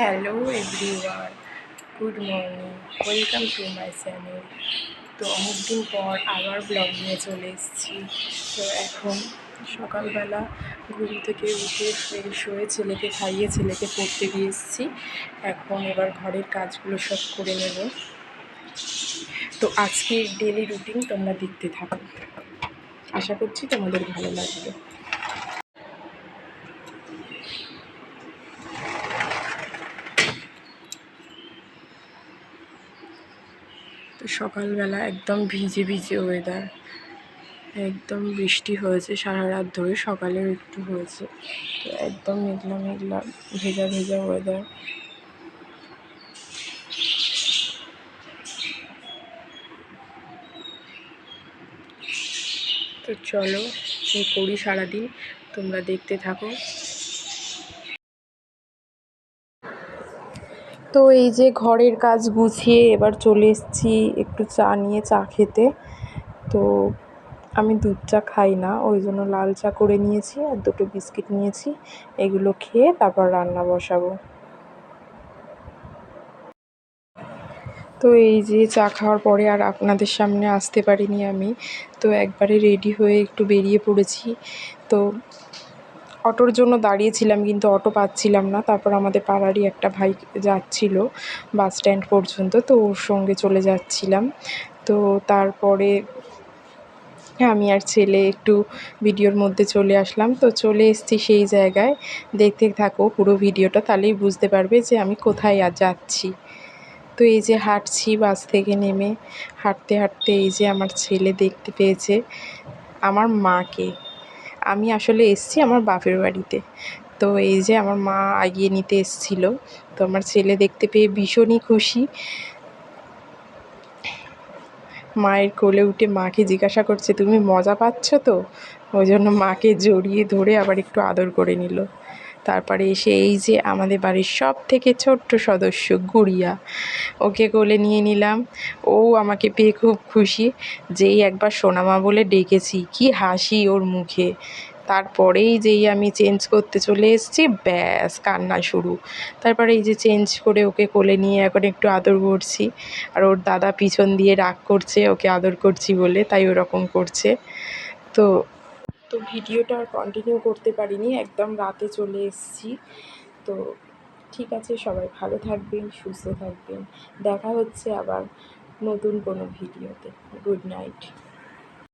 Hello everyone, good morning, welcome to my channel. তো অনেকদিন পর আবার ব্লগ নিয়ে চলে এসেছি। তো এখন সকালবেলা ঘুম থেকে উঠে ফ্রেশ হয়ে ছেলেকে খাইয়ে ছেলেকে পড়তে দিয়ে এসেছি। এখন এবার ঘরের কাজগুলো সব করে নেব। তো আজকের ডেলি রুটিন তোমরা দেখতে থাকো, আশা করছি তোমাদের ভালো লাগবে। তো সকালবেলা একদম ভিজে ভিজে ওয়েদার, একদম বৃষ্টি হয়েছে সারা রাত ধরে, সকালেও একটু হয়েছে। তো একদম মেঘলা মেঘলা ভেজা ভেজা ওয়েদার। তো চলো কী করি সারাদিন তোমরা দেখতে থাকো। তো এই যে ঘরের কাজ গুছিয়ে এবার চলে এসেছি একটু চা নিয়ে, চা খেতে। তো আমি দুধ চা খাই না, ওই জন্য লাল চা করে নিয়েছি আর দুটো বিস্কিট নিয়েছি। এগুলো খেয়ে তারপর রান্না বসাবো। তো এই যে চা খাওয়ার পরে আর আপনাদের সামনে আসতে পারিনি আমি। তো একবারে রেডি হয়ে একটু বেরিয়ে পড়েছি। তো অটোর জন্য দাঁড়িয়েছিলাম কিন্তু অটো পাচ্ছিলাম না। তারপর আমাদের পাড়ারই একটা ভাই যাচ্ছিল বাস স্ট্যান্ড পর্যন্ত, তো ওর সঙ্গে চলে যাচ্ছিলাম। তো তারপরে আমি আর ছেলে একটু ভিডিওর মধ্যে চলে আসলাম। তো চলে এসেছি সেই জায়গায়, দেখতে থাকো পুরো ভিডিওটা, তাহলেই বুঝতে পারবে যে আমি কোথায় আর যাচ্ছি। তো এই যে হাঁটছি বাস থেকে নেমে, হাঁটতে হাঁটতে এই যে আমার ছেলে দেখতে পেয়েছে আমার মাকে। আমি আসলে এসেছি আমার বাপের বাড়িতে। তো এই যে আমার মা আগিয়ে নিতে এসেছিল। তো আমার ছেলে দেখতে পেয়ে ভীষণই খুশি। মায়ের কোলে উঠে মাকে জিজ্ঞাসা করছে, তুমি মজা পাচ্ছ তো? ওই জন্য মাকে জড়িয়ে ধরে আবার একটু আদর করে নিল। তারপরে এসে এই যে আমাদের বাড়ির সব থেকে ছোট্ট সদস্য গুড়িয়া, ওকে কোলে নিয়ে নিলাম। ও আমাকে পেয়ে খুব খুশি। যেই একবার সোনামা বলে ডেকেছি, কি হাসি ওর মুখে। তারপরেই যেই আমি চেঞ্জ করতে চলে এসেছি, ব্যাস কান্না শুরু। তারপরে এই যে চেঞ্জ করে ওকে কোলে নিয়ে এখন একটু আদর করছি। আর ওর দাদা পিছন দিয়ে রাগ করছে ওকে আদর করছি বলে, তাই ওরকম করছে। তো তো ভিডিওটা আর কন্টিনিউ করতে পারিনি, একদম রাতে চলে এসেছি। তো ঠিক আছে, সবাই ভালো থাকবেন, সুস্থ থাকবেন। দেখা হচ্ছে আবার নতুন কোনো ভিডিওতে। Good night.